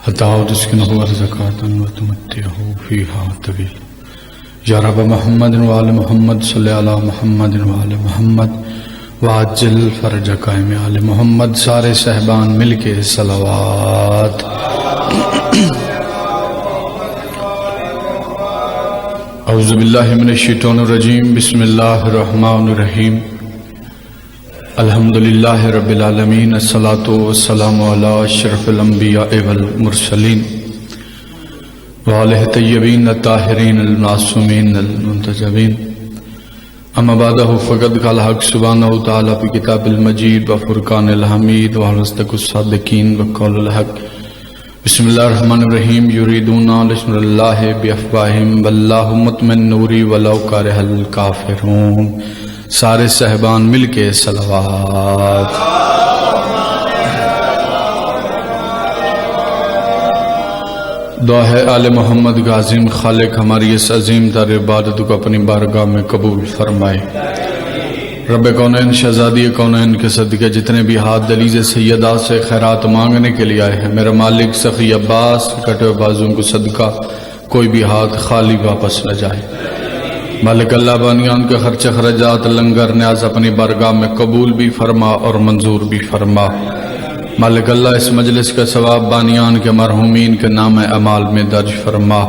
حتى تسكنه زكاة وتمتعه فيها طويل یا رب محمد وآل محمد صلی علی محمد وآل محمد وعجل فرج قائم آل محمد. سارے صحبان مل کے صلوات. اعوذ باللہ من الشیطان الرجیم. بسم اللہ الرحمن الرحیم. الحمدللہ رب العالمین. الصلاة والسلام علی اشرف الانبیاء والمرسلین وآلہ طیبین الطاہرین المعصومین المنتجبین. اما بعدہ فقد قال حق سبحانہ وتعالی فی کتاب المجید وفرقان الحمید وحرصدق الصادقین وقول الحق. بسم اللہ الرحمن الرحیم. یریدون لشمر اللہ بافواہہم واللہ مطمئن نوری ولو کرہ الکافرون. سارے صحبان مل کے صلوات. دعا ہے آل محمد کا عظیم خالق ہماری اس عظیم تر عبادت کو اپنی بارگاہ میں قبول فرمائے. رب کونین شہزادی کونین کے صدقے جتنے بھی ہاتھ دلیز سیدہ سے خیرات مانگنے کے لیے آئے ہیں، میرا مالک سخی عباس کٹے بازوں کو صدقہ کوئی بھی ہاتھ خالی واپس نہ جائے. مالک اللہ بانیان کے خرچ خرجات لنگر نیاز اپنی بارگاہ میں قبول بھی فرما اور منظور بھی فرما. مالک اللہ اس مجلس کا ثواب بانیان کے مرحومین کے نام اعمال میں درج فرما.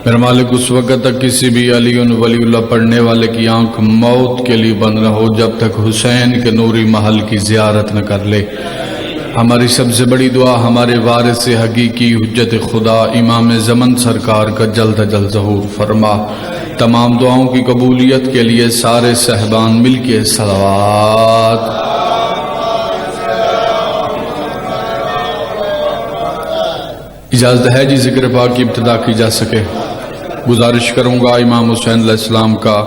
میرا مالک اس وقت تک کسی بھی علی ولی اللہ پڑھنے والے کی آنکھ موت کے لیے بند نہ ہو جب تک حسین کے نوری محل کی زیارت نہ کر لے. ہماری سب سے بڑی دعا ہمارے وارث حقیقی حجت خدا امام زمن سرکار کا جلد از جلد ظہور فرما. تمام دعاؤں کی قبولیت کے لیے سارے صحبان مل کے صلوات. اجازت ہے جی ذکر پاک کی ابتدا کی جا سکے. گزارش کروں گا امام حسین علیہ السلام کا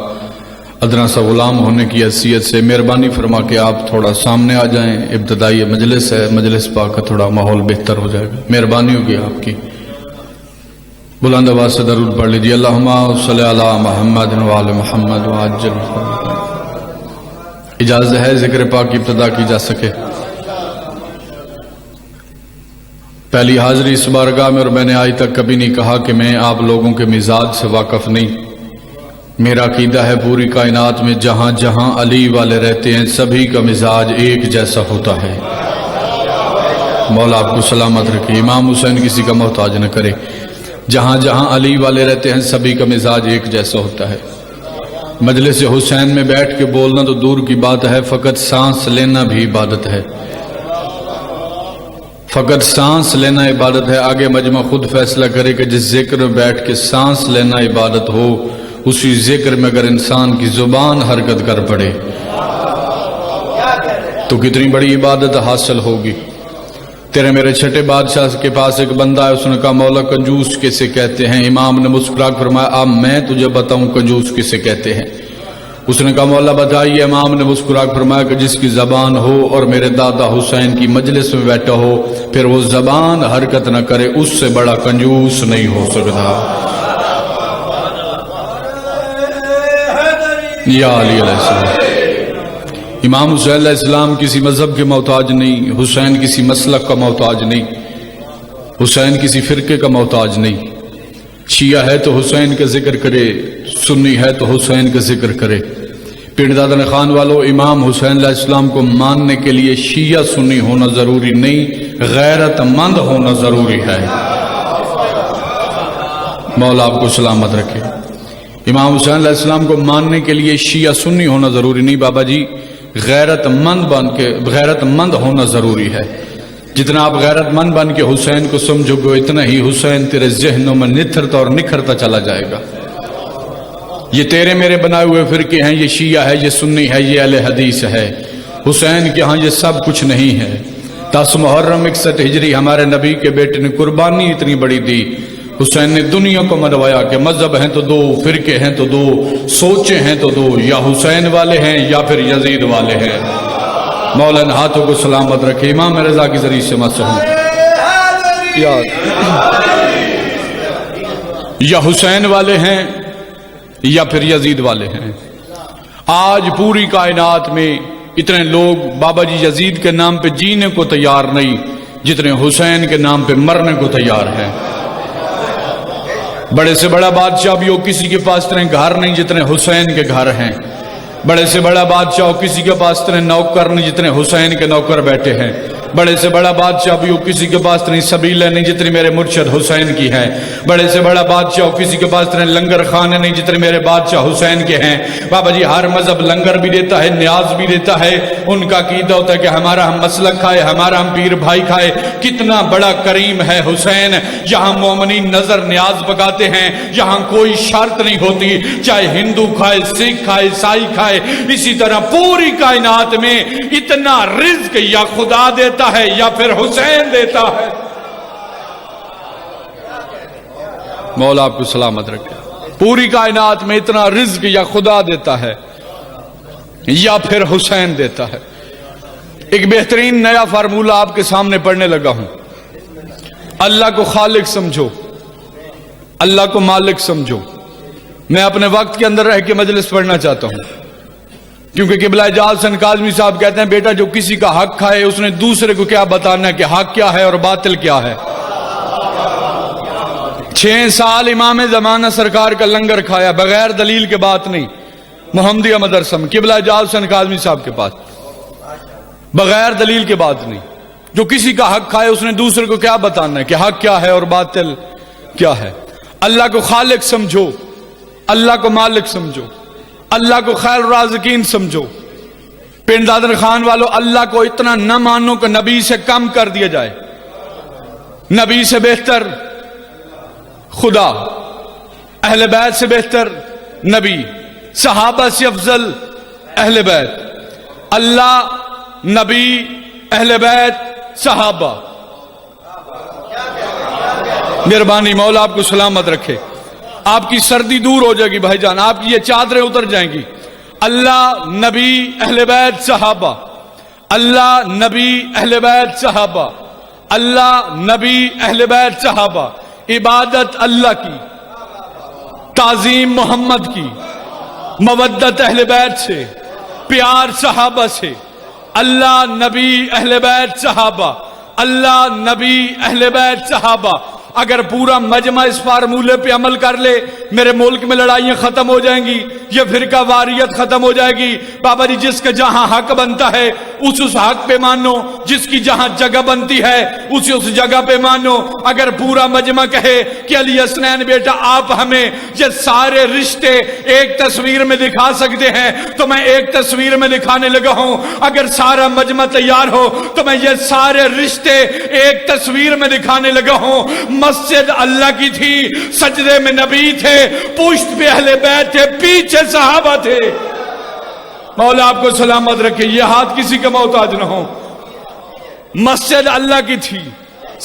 ادنا سا غلام ہونے کی حیثیت سے مہربانی فرما کے آپ تھوڑا سامنے آ جائیں. ابتدائی مجلس ہے، مجلس پاک کا تھوڑا ماحول بہتر ہو جائے گا. مہربانی ہوگی آپ کی. بلند آواز سے درود پڑھ لیجیے. اللہم صلی علی محمد وآل محمد وعجل. اجازت ہے ذکر پاک کی ابتدا کی جا سکے. پہلی حاضری اس بارگاہ میں، اور میں نے آج تک کبھی نہیں کہا کہ میں آپ لوگوں کے مزاج سے واقف نہیں. میرا عقیدہ ہے پوری کائنات میں جہاں جہاں علی والے رہتے ہیں سبھی کا مزاج ایک جیسا ہوتا ہے. مولا آپ کو سلامت رکھے، امام حسین کسی کا محتاج نہ کرے. جہاں جہاں علی والے رہتے ہیں سبھی کا مزاج ایک جیسا ہوتا ہے. مجلس حسین میں بیٹھ کے بولنا تو دور کی بات ہے، فقط سانس لینا بھی عبادت ہے. فقط سانس لینا عبادت ہے. آگے مجمع خود فیصلہ کرے کہ جس ذکر میں بیٹھ کے سانس لینا عبادت ہو، اسی ذکر میں اگر انسان کی زبان حرکت کر پڑے تو کتنی بڑی عبادت حاصل ہوگی. تیرے میرے چھٹے بادشاہ کے پاس ایک بندہ ہے، اس نے کہا مولا کنجوس کسے کہتے ہیں؟ امام نے مسکرا کر فرمایا اب میں تجھے بتاؤں کنجوس کسے کہتے ہیں. اس نے کہا مولا بتائیے. امام نے مسکرا کر فرمایا کہ جس کی زبان ہو اور میرے دادا حسین کی مجلس میں بیٹھا ہو پھر وہ زبان حرکت نہ کرے، اس سے بڑا کنجوس نہیں ہو سکتا. یا علی علیہ السلام. امام حسین علیہ السلام کسی مذہب کے محتاج نہیں، حسین کسی مسلک کا محتاج نہیں، حسین کسی فرقے کا محتاج نہیں. شیعہ ہے تو حسین کا ذکر کرے، سنی ہے تو حسین کا ذکر کرے. پنڈ دادن خان والوں، امام حسین علیہ السلام کو ماننے کے لیے شیعہ سنی ہونا ضروری نہیں، غیرت مند ہونا ضروری ہے. مولا آپ کو سلامت رکھے. امام حسین علیہ السلام کو ماننے کے لیے شیعہ سنی ہونا ضروری نہیں بابا جی، غیرت مند ہونا ضروری ہے. جتنا آپ غیرت مند بن کے حسین کو سمجھو گے اتنا ہی حسین تیرے ذہنوں میں نتھرتا اور نکھرتا چلا جائے گا. یہ تیرے میرے بنائے ہوئے فرقے ہیں، یہ شیعہ ہے، یہ سنی ہے، یہ اہل حدیث ہے. حسین کے ہاں یہ سب کچھ نہیں ہے. 10 محرم 61 ہجری ہمارے نبی کے بیٹے نے قربانی اتنی بڑی دی. حسین نے دنیا کو منوایا کہ مذہب ہیں تو دو، فرقے ہیں تو دو، سوچیں ہیں تو دو، یا حسین والے ہیں یا پھر یزید والے ہیں. مولانا ہاتھوں کو سلامت رکھے. امام رضا کی ذریعے سے مسحوم یا حسین والے ہیں یا پھر یزید والے ہیں. آج پوری کائنات میں اتنے لوگ بابا جی یزید کے نام پہ جینے کو تیار نہیں. جتنے حسین کے نام پہ مرنے کو تیار ہیں۔ بڑے سے بڑا بادشاہ بھی ہو کسی کے پاس اتنے گھر نہیں جتنے حسین کے گھر ہیں۔ بڑے سے بڑا بادشاہ ہو کسی کے پاس اتنے نوکر نہیں جتنے حسین کے نوکر بیٹھے ہیں۔ بڑے سے بڑا بادشاہ بھی ہو کسی کے پاس اتنی سبیلیں نہیں جتنی میرے مرشد حسین کی ہیں۔ بڑے سے بڑا بادشاہ ہو کسی کے پاس اتنے لنگر خانے نہیں جتنے میرے بادشاہ حسین کے ہیں۔ بابا جی ہر مذہب لنگر بھی دیتا ہے، نیاز بھی دیتا ہے، ان کا عقیدہ ہوتا ہے کہ ہمارا ہم مسلک کھائے، ہمارا ہم پیر بھائی کھائے۔ کتنا بڑا کریم ہے حسین، یہاں مومنین نظر نیاز پکاتے ہیں، یہاں کوئی شرط نہیں ہوتی، چاہے ہندو کھائے، سکھ کھائے، عیسائی کھائے۔ اسی طرح پوری کائنات میں اتنا رزق یا خدا دیتا ہے یا پھر حسین دیتا ہے۔ مولا آپ کو سلامت رکھے۔ پوری کائنات میں اتنا رزق یا خدا دیتا ہے یا پھر حسین دیتا ہے۔ ایک بہترین نیا فارمولہ آپ کے سامنے پڑھنے لگا ہوں۔ اللہ کو خالق سمجھو، اللہ کو مالک سمجھو۔ میں اپنے وقت کے اندر رہ کے مجلس پڑھنا چاہتا ہوں، کیونکہ قبلہ جال حسین کاظمی صاحب کہتے ہیں بیٹا جو کسی کا حق کھائے اس نے دوسرے کو کیا بتانا ہے کہ حق کیا ہے اور باطل کیا ہے۔ 6 سال امام زمانہ سرکار کا لنگر کھایا بغیر دلیل کے بات نہیں، محمدیہ مدرسہ میں قبلہ جال حسین کاظمی صاحب کے پاس، بغیر دلیل کے بات نہیں۔ جو کسی کا حق کھائے اس نے دوسرے کو کیا بتانا ہے کہ حق کیا ہے اور باطل کیا ہے۔ اللہ کو خالق سمجھو، اللہ کو مالک سمجھو، اللہ کو خیر الرازقین سمجھو۔ پنڈ دادن خان والو اللہ کو اتنا نہ مانو کہ نبی سے کم کر دیا جائے۔ نبی سے بہتر خدا، اہل بیت سے بہتر نبی، صحابہ سے افضل اہل بیت، اللہ، نبی، اہل بیت، صحابہ۔ مہربانی مولا آپ کو سلامت رکھے۔ آپ کی سردی دور ہو جائے گی بھائی جان، آپ کی یہ چادریں اتر جائیں گی۔ اللہ، نبی، اہل بیت، صحابہ، اللہ، نبی، اہل بیت، صحابہ، اللہ، نبی، اہل بیت، صحابہ۔ عبادت اللہ کی، تعظیم محمد کی، مودت اہل بیت سے، پیار صحابہ سے۔ اللہ، نبی، اہل بیت، صحابہ، اللہ، نبی، اہل بیت، صحابہ۔ اگر پورا مجمع اس فارمولے پہ عمل کر لے میرے ملک میں لڑائیاں ختم ہو جائیں گی، یہ فرقہ واریت ختم ہو جائے گی۔ بابا جی جس کا جہاں حق بنتا ہے اس حق پہ مانو، جس کی جہاں جگہ بنتی ہے اس جگہ پہ مانو۔ اگر پورا مجمع کہے کہ علی حسنین بیٹا آپ ہمیں یہ سارے رشتے ایک تصویر میں دکھا سکتے ہیں تو میں ایک تصویر میں دکھانے لگا ہوں۔ اگر سارا مجمع تیار ہو تو میں یہ سارے رشتے ایک تصویر میں دکھانے لگا ہوں۔ مسجد اللہ کی تھی، سجدے میں نبی تھے، پشت پہ اہل بیت تھے، پیچھے صحابہ تھے۔ مولا آپ کو سلامت رکھے، یہ ہاتھ کسی کا محتاج نہ ہو۔ مسجد اللہ کی تھی،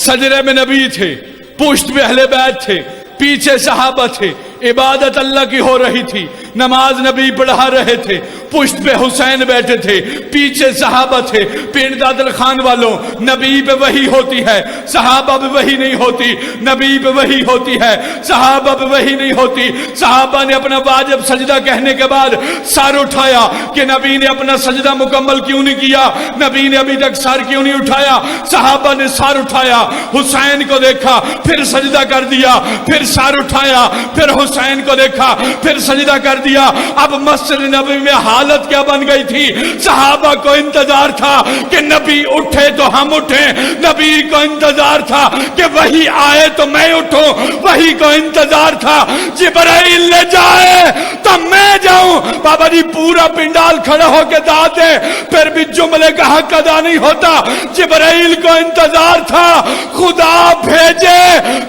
سجدے میں نبی تھے، پشت پہ اہل بیت تھے، پیچھے صحابہ تھے، عبادت اللہ کی ہو رہی تھی، نماز نبی پڑھا رہے تھے، پشت پہ حسین بیٹھے تھے، پیچھے صحابہ تھے۔ پنڈ دادن خان والوں نبی پہ وحی ہوتی ہے، صحابہ پہ وحی نہیں ہوتی۔ نبی پہ وحی ہوتی ہے، صحابہ پہ وحی نہیں ہوتی۔ صحابہ نے اپنا واجب سجدہ کہنے کے بعد سر اٹھایا کہ نبی نے اپنا سجدہ مکمل کیوں نہیں کیا، نبی نے ابھی تک سر کیوں نہیں اٹھایا۔ صحابہ نے سر اٹھایا، حسین کو دیکھا، پھر سجدہ کر دیا، پھر سر اٹھایا، پھر حسین کو دیکھا، پھر سجدہ کر دیا۔ اب مسجد نبی میں حالت کیا بن گئی تھی؟ صحابہ کو انتظار تھا کہ نبی اٹھے تو ہم اٹھیں، نبی کو انتظار تھا کہ وہی آئے تو میں اٹھوں، وہی کو انتظار تھا جبرائیل لے جائے تو میں جاؤں۔ بابا جی پورا پنڈال کھڑا ہو کے دعا دے پھر بھی جملے کا حق ادا نہیں ہوتا۔ جبرائیل کو انتظار تھا خدا بھیجے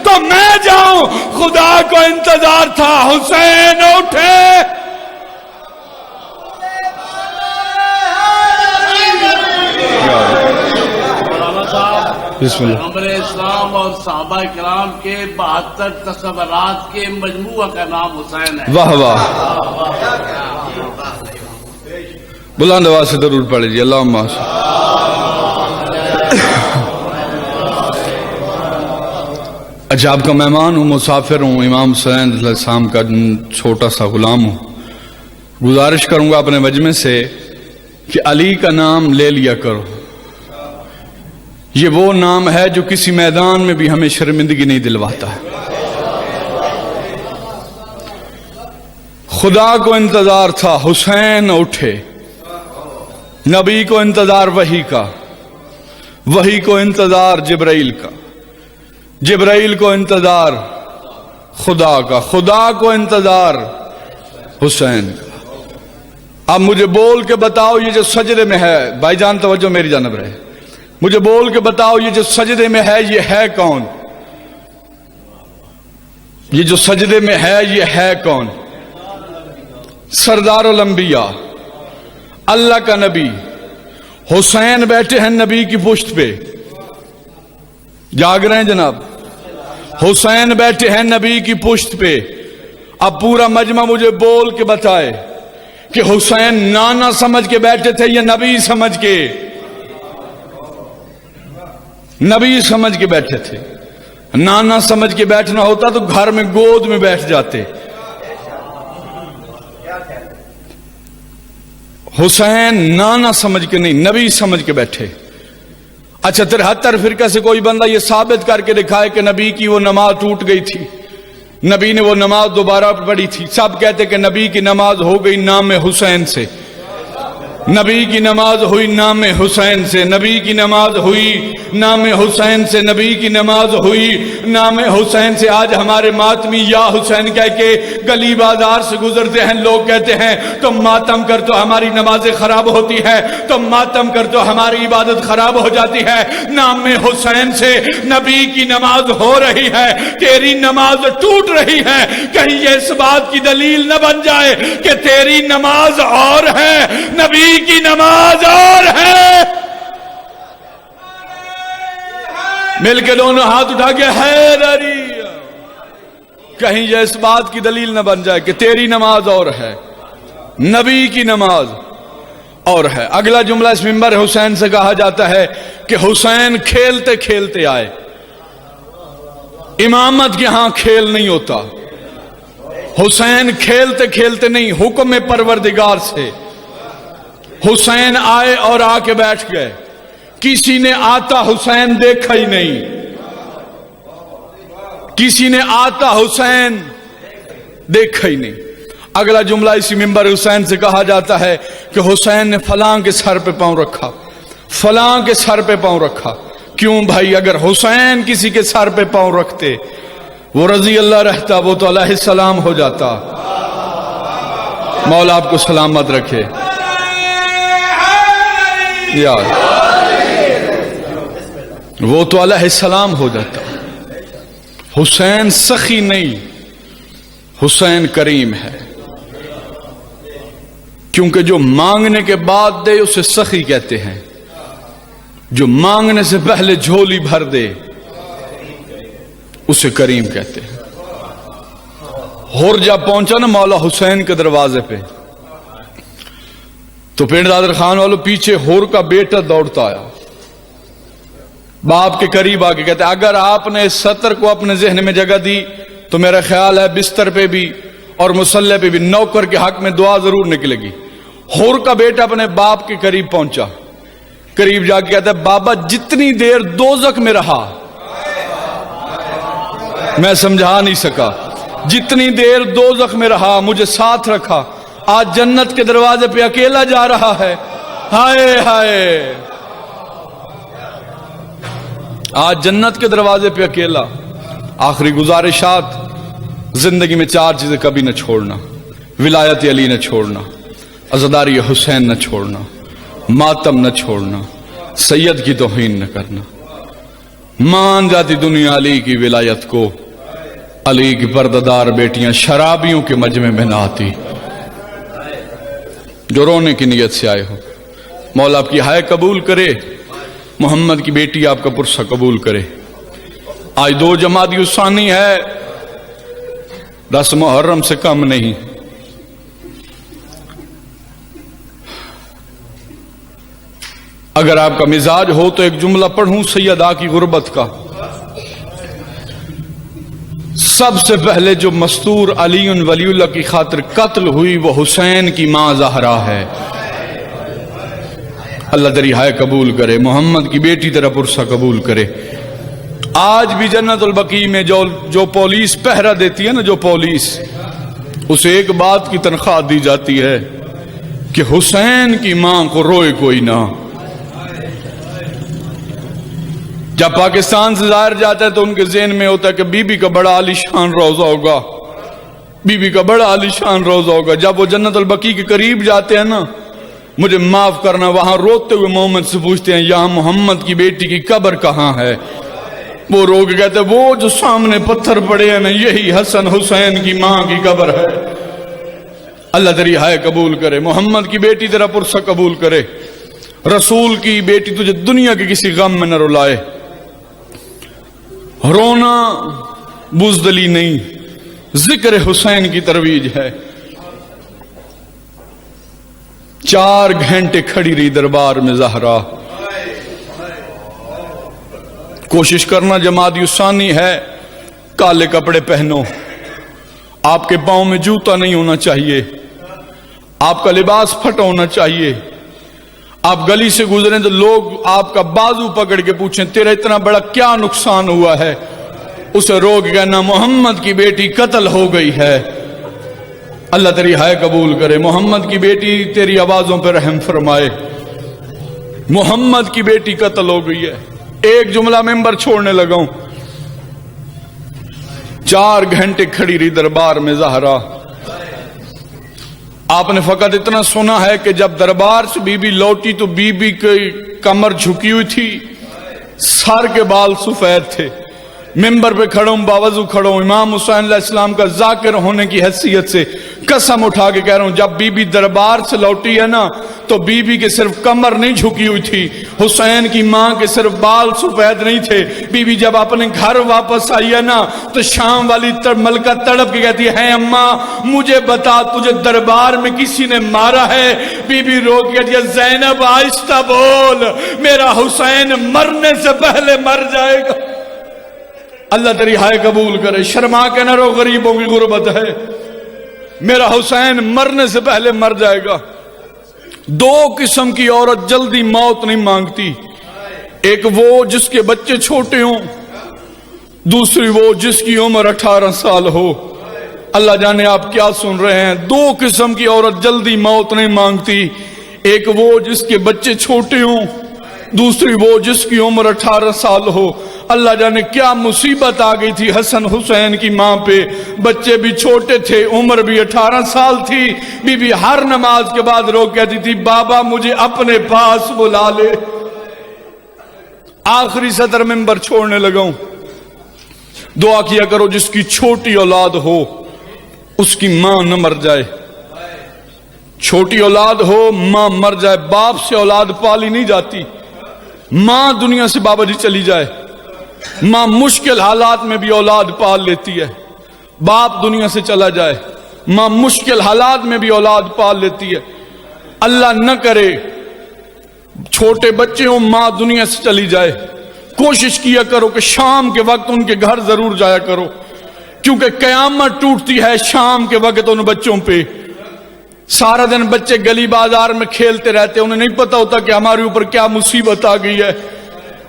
تو میں جاؤں، خدا کو انتظار تھا حسین اٹھے۔ بسم اللہ۔ پیغمبر اسلام اور صحابہ کرام کے 72 تصورات کے مجموعہ کا نام حسین ہے۔ واہ واہ، بلند آواز سے درود پڑھ لیجیے، اللہم صل۔ اچھا آپ کا مہمان ہوں، مسافر ہوں، امام حسین علیہ السلام کا چھوٹا سا غلام ہوں۔ گزارش کروں گا اپنے مجمع سے کہ علی کا نام لے لیا کرو، یہ وہ نام ہے جو کسی میدان میں بھی ہمیں شرمندگی نہیں دلواتا ہے۔ خدا کو انتظار تھا حسین اٹھے، نبی کو انتظار وحی کا، وحی کو انتظار جبرائیل کا، جبرائیل کو انتظار خدا کا، خدا کو انتظار حسین کا۔ اب مجھے بول کے بتاؤ یہ جو سجدے میں ہے، بھائی جان توجہ میری جانب رہے، مجھے بول کے بتاؤ یہ جو سجدے میں ہے یہ ہے کون؟ یہ جو سجدے میں ہے یہ ہے کون؟ سردار الانبیاء، اللہ کا نبی حسین بیٹھے ہیں نبی کی پشت پہ، جاگ رہے ہیں جناب، حسین بیٹھے ہیں نبی کی پشت پہ۔ اب پورا مجمع مجھے بول کے بتائے کہ حسین نانا سمجھ کے بیٹھے تھے یا نبی سمجھ کے؟ نبی سمجھ کے بیٹھے تھے۔ نانا سمجھ کے بیٹھنا ہوتا تو گھر میں گود میں بیٹھ جاتے۔ حسین نانا سمجھ کے نہیں، نبی سمجھ کے بیٹھے۔ اچھا 73 فرقہ سے کوئی بندہ یہ ثابت کر کے دکھائے کہ نبی کی وہ نماز ٹوٹ گئی تھی، نبی نے وہ نماز دوبارہ پڑھی تھی۔ سب کہتے کہ نبی کی نماز ہو گئی نام حسین سے، نبی کی نماز ہوئی نام حسین سے، نبی کی نماز ہوئی نام حسین سے، نبی کی نماز ہوئی نام حسین سے۔ آج ہمارے ماتمی یا حسین کہہ کے گلی بازار سے گزرتے ہیں، لوگ کہتے ہیں تم ماتم کر تو ہماری نمازیں خراب ہوتی ہے، تم ماتم کر تو ہماری عبادت خراب ہو جاتی ہے۔ نام حسین سے نبی کی نماز ہو رہی ہے، تیری نماز ٹوٹ رہی ہے، کہیں یہ اس بات کی دلیل نہ بن جائے کہ تیری نماز اور ہے، نبی کی نماز اور ہے۔ مل کے دونوں ہاتھ اٹھا کے حیدری، کہیں یہ اس بات کی دلیل نہ بن جائے کہ تیری نماز اور ہے، نبی کی نماز اور ہے۔ اگلا جملہ اس منبر حسین سے کہا جاتا ہے کہ حسین کھیلتے کھیلتے آئے۔ امامت کے ہاں کھیل نہیں ہوتا، حسین کھیلتے کھیلتے نہیں، حکم پروردگار سے حسین آئے اور آ کے بیٹھ گئے۔ کسی نے آتا حسین دیکھا ہی نہیں، کسی نے آتا حسین دیکھا ہی نہیں۔ اگلا جملہ اسی منبر حسین سے کہا جاتا ہے کہ حسین نے فلاں کے سر پہ پاؤں رکھا، فلاں کے سر پہ پاؤں رکھا۔ کیوں بھائی؟ اگر حسین کسی کے سر پہ پاؤں رکھتے، وہ رضی اللہ رہتا، وہ تو علیہ السلام ہو جاتا۔ مولا آپ کو سلامت رکھے یار، وہ تو علیہ السلام ہو جاتا۔ حسین سخی نہیں، حسین کریم ہے، کیونکہ جو مانگنے کے بعد دے اسے سخی کہتے ہیں، جو مانگنے سے پہلے جھولی بھر دے اسے کریم کہتے ہیں۔ ہور جب پہنچا نا مولا حسین کے دروازے پہ، تو پنڈ دادر خان والوں پیچھے ہور کا بیٹا دوڑتا آیا، باپ کے قریب آ کے کہتے ہیں اگر آپ نے اس سطر کو اپنے ذہن میں جگہ دی تو میرا خیال ہے بستر پہ بھی اور مصلے پہ بھی نوکر کے حق میں دعا ضرور نکلے گی۔ ہور کا بیٹا اپنے باپ کے قریب پہنچا، قریب جا کے کہتا ہے بابا جتنی دیر دوزخ میں رہا میں سمجھا نہیں سکا، جتنی دیر دوزخ میں رہا مجھے ساتھ رکھا، آج جنت کے دروازے پہ اکیلا جا رہا ہے۔ ہائے ہائے، آج جنت کے دروازے پہ اکیلا۔ آخری گزارشات، زندگی میں 4 چیزیں کبھی نہ چھوڑنا، ولایت علی نہ چھوڑنا، عزاداری حسین نہ چھوڑنا، ماتم نہ چھوڑنا، سید کی توہین نہ کرنا۔ مان جاتی دنیا علی کی ولایت کو، علی کی پردہ بیٹیاں شرابیوں کے مجمع میں نہ آتی۔ جو رونے کی نیت سے آئے ہو، مولا آپ کی ہائے قبول کرے، محمد کی بیٹی آپ کا پرسہ قبول کرے۔ آج 2 جمادی الثانی ہے، 10 محرم سے کم نہیں۔ اگر آپ کا مزاج ہو تو ایک جملہ پڑھوں سیدہ کی غربت کا۔ سب سے پہلے جو مستور علی ولی اللہ کی خاطر قتل ہوئی وہ حسین کی ماں زہرا ہے۔ اللہ تیری ہائے قبول کرے، محمد کی بیٹی تیرا پرسہ قبول کرے۔ آج بھی جنت البقیع میں جو پولیس پہرا دیتی ہے نا، جو پولیس، اسے ایک بات کی تنخواہ دی جاتی ہے کہ حسین کی ماں کو روئے کوئی نہ۔ جب پاکستان سے ظاہر جاتا ہے تو ان کے ذہن میں ہوتا ہے کہ بی بی کا بڑا عالی شان روزہ ہوگا، بی بی کا بڑا عالی شان روزہ ہوگا۔ جب وہ جنت البقیع کے قریب جاتے ہیں نا، مجھے معاف کرنا، وہاں روتے ہوئے محمد سے پوچھتے ہیں یہاں محمد کی بیٹی کی قبر کہاں ہے؟ وہ رو کے کہتے ہیں وہ جو سامنے پتھر پڑے ہیں نا، یہی حسن حسین کی ماں کی قبر ہے۔ اللہ تیری ہائے قبول کرے، محمد کی بیٹی تیرا پرسہ قبول کرے، رسول کی بیٹی تجھے دنیا کے کسی غم میں نہ رلائے۔ رونا بزدلی نہیں، ذکر حسین کی ترویج ہے۔ 4 گھنٹے کھڑی رہی دربار میں زہرا۔ کوشش کرنا جمادی الثانی ہے، کالے کپڑے پہنو، آپ کے پاؤں میں جوتا نہیں ہونا چاہیے، آپ کا لباس پھٹا ہونا چاہیے۔ آپ گلی سے گزریں تو لوگ آپ کا بازو پکڑ کے پوچھیں تیرا اتنا بڑا کیا نقصان ہوا ہے؟ اسے رو کے کہنا محمد کی بیٹی قتل ہو گئی ہے۔ اللہ تیری ہائے قبول کرے، محمد کی بیٹی تیری آوازوں پہ رحم فرمائے۔ محمد کی بیٹی قتل ہو گئی ہے۔ ایک جملہ ممبر چھوڑنے لگا ہوں۔ 4 گھنٹے کھڑی رہی دربار میں زہرا۔ آپ نے فقط اتنا سنا ہے کہ جب دربار سے بی بی لوٹی تو بی بی کی کمر جھکی ہوئی تھی، سر کے بال سفید تھے۔ ممبر پہ کھڑا ہوں، باوضو کھڑا ہوں، امام حسین علیہ السلام کا ذاکر ہونے کی حیثیت سے قسم اٹھا کے کہہ رہا ہوں، جب بی بی دربار سے لوٹی ہے نا تو بی بی کے صرف کمر نہیں جھکی ہوئی تھی، حسین کی ماں کے صرف بال سفید نہیں تھے۔ بی بی جب اپنے گھر واپس آئی ہے نا تو شام والی ملکہ تڑپ کے کہتی ہے اماں مجھے بتا تجھے دربار میں کسی نے مارا ہے؟ بی بی رو کے کہتی ہے زینب آہستہ بول، میرا حسین مرنے سے پہلے مر جائے گا۔ اللہ تیری ہائے قبول کرے، شرما کے نہ رو، غریبوں کی غربت ہے، میرا حسین مرنے سے پہلے مر جائے گا۔ 2 قسم کی عورت جلدی موت نہیں مانگتی، ایک وہ جس کے بچے چھوٹے ہوں، دوسری وہ جس کی عمر 18 سال ہو۔ اللہ جانے آپ کیا سن رہے ہیں، 2 قسم کی عورت جلدی موت نہیں مانگتی، ایک وہ جس کے بچے چھوٹے ہوں، دوسری وہ جس کی عمر 18 سال ہو۔ اللہ جانے کیا مصیبت آ گئی تھی حسن حسین کی ماں پہ، بچے بھی چھوٹے تھے، عمر بھی 18 سال تھی۔ بی بی ہر نماز کے بعد رو کہتی تھی بابا مجھے اپنے پاس بلا لے۔ آخری سطر ممبر چھوڑنے لگا ہوں، دعا کیا کرو جس کی چھوٹی اولاد ہو اس کی ماں نہ مر جائے، چھوٹی اولاد ہو ماں مر جائے۔ باپ سے اولاد پالی نہیں جاتی، ماں دنیا سے بابا جی چلی جائے، ماں مشکل حالات میں بھی اولاد پال لیتی ہے۔ باپ دنیا سے چلا جائے، ماں مشکل حالات میں بھی اولاد پال لیتی ہے۔ اللہ نہ کرے چھوٹے بچے ہوں ماں دنیا سے چلی جائے، کوشش کیا کرو کہ شام کے وقت ان کے گھر ضرور جایا کرو، کیونکہ قیامت ٹوٹتی ہے شام کے وقت ان بچوں پہ۔ سارا دن بچے گلی بازار میں کھیلتے رہتے، انہیں نہیں پتا ہوتا کہ ہمارے اوپر کیا مصیبت آ گئی ہے،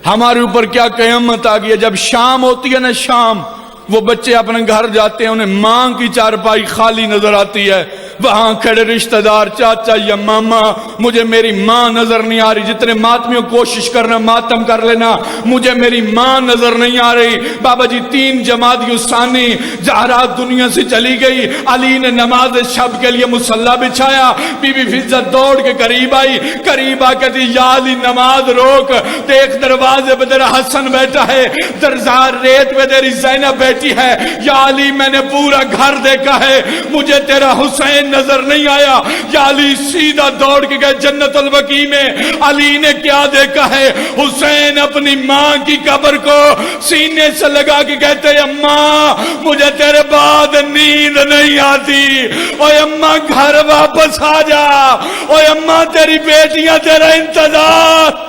ہمارے اوپر کیا قیامت آ گئی ہے۔ جب شام ہوتی ہے نا، شام وہ بچے اپنے گھر جاتے ہیں، انہیں ماں کی چارپائی خالی نظر آتی ہے، وہاں کھڑے رشتہ دار چاچا یا ماما، مجھے میری ماں نظر نہیں آ رہی۔ جتنے ماتمیوں کوشش کرنا ماتم کر لینا، مجھے میری ماں نظر نہیں آ رہی۔ بابا جی 3 جمادی الثانی زہرا دنیا سے چلی گئی، علی نے نماز شب کے لیے مصلی بچھایا، بی بی فضت دوڑ کے قریب آئی، قریب آ کے دی یا علی نماز روک، دیکھ دروازے پہ تیرا حسن بیٹھا ہے، درزار ریت پہ تیری زینب بیٹھی ہے۔ یا علی میں نے پورا گھر دیکھا ہے، مجھے تیرا حسین نظر نہیں آیا۔ یا علی سیدھا دوڑ کے گئے جنت البقیع میں۔ علی نے کیا دیکھا ہے؟ حسین اپنی ماں کی قبر کو سینے سے لگا کے کہتے ہیں اماں مجھے تیرے بعد نیند نہیں آتی، اوے اماں گھر واپس آ جا، اوے اماں تیری بیٹیاں تیرا انتظار۔